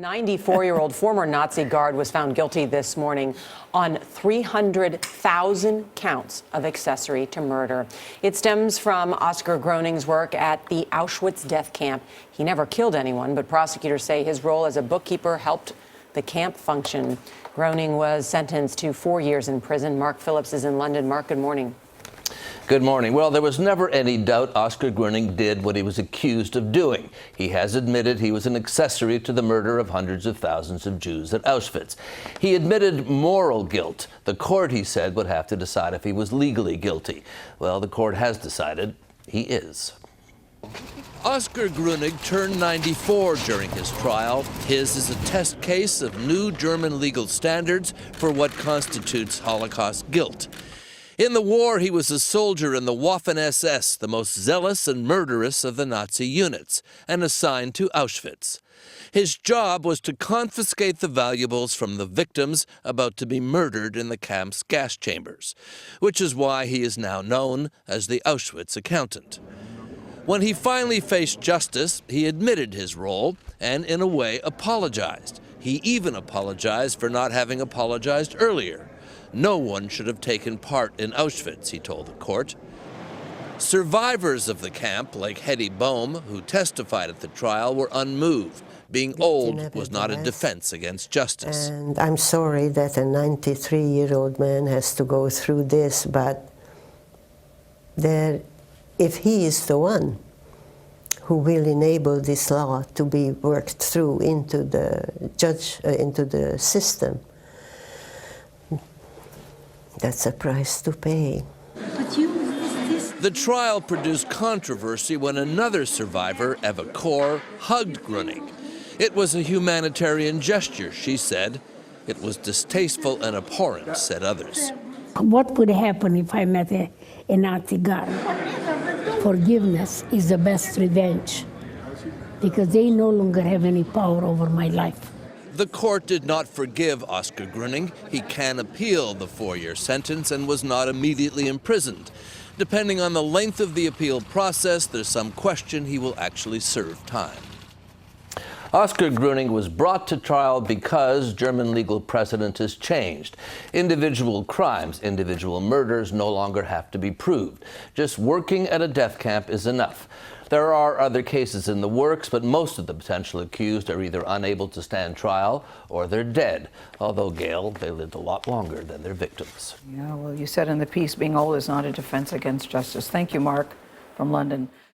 94-year-old former Nazi guard was found guilty this morning on 300,000 counts of accessory to murder. It stems from Oskar Groening's work at the Auschwitz death camp. He never killed anyone, but prosecutors say his role as a bookkeeper helped the camp function. Groening was sentenced to 4 years in prison. Mark Phillips is in London. Mark, good morning. Good morning. Well, there was never any doubt Oskar Groening did what he was accused of doing. He has admitted he was an accessory to the murder of hundreds of thousands of Jews at Auschwitz. He admitted moral guilt. The court, he said, would have to decide if he was legally guilty. Well, the court has decided he is. Oskar Groening turned 94 during his trial. His is a test case of new German legal standards for what constitutes Holocaust guilt. In the war, he was a soldier in the Waffen-SS, the most zealous and murderous of the Nazi units, and assigned to Auschwitz. His job was to confiscate the valuables from the victims about to be murdered in the camp's gas chambers, which is why he is now known as the Auschwitz accountant. When he finally faced justice, he admitted his role and, in a way, apologized. He even apologized for not having apologized earlier. No one should have taken part in Auschwitz, he told the court. Survivors of the camp, like Hetty Boehm, who testified at the trial, were unmoved. Being old was not a defense against justice. And I'm sorry that a 93-year-old man has to go through this, but if he is the one who will enable this law to be worked through into the system, that's a price to pay. The trial produced controversy when another survivor, Eva Kor, hugged Groening. It was a humanitarian gesture, she said. It was distasteful and abhorrent, said others. What would happen if I met a Nazi guard? Forgiveness is the best revenge, because they no longer have any power over my life. The court did not forgive Oskar Groening. He can appeal the 4-year sentence and was not immediately imprisoned. Depending on the length of the appeal process, there's some question he will actually serve time. Oskar Groening was brought to trial because German legal precedent has changed. Individual crimes, individual murders no longer have to be proved. Just working at a death camp is enough. There are other cases in the works, but most of the potential accused are either unable to stand trial or they're dead. Although, Gail, they lived a lot longer than their victims. Yeah, well, you said in the piece, being old is not a defense against justice. Thank you, Mark, from London.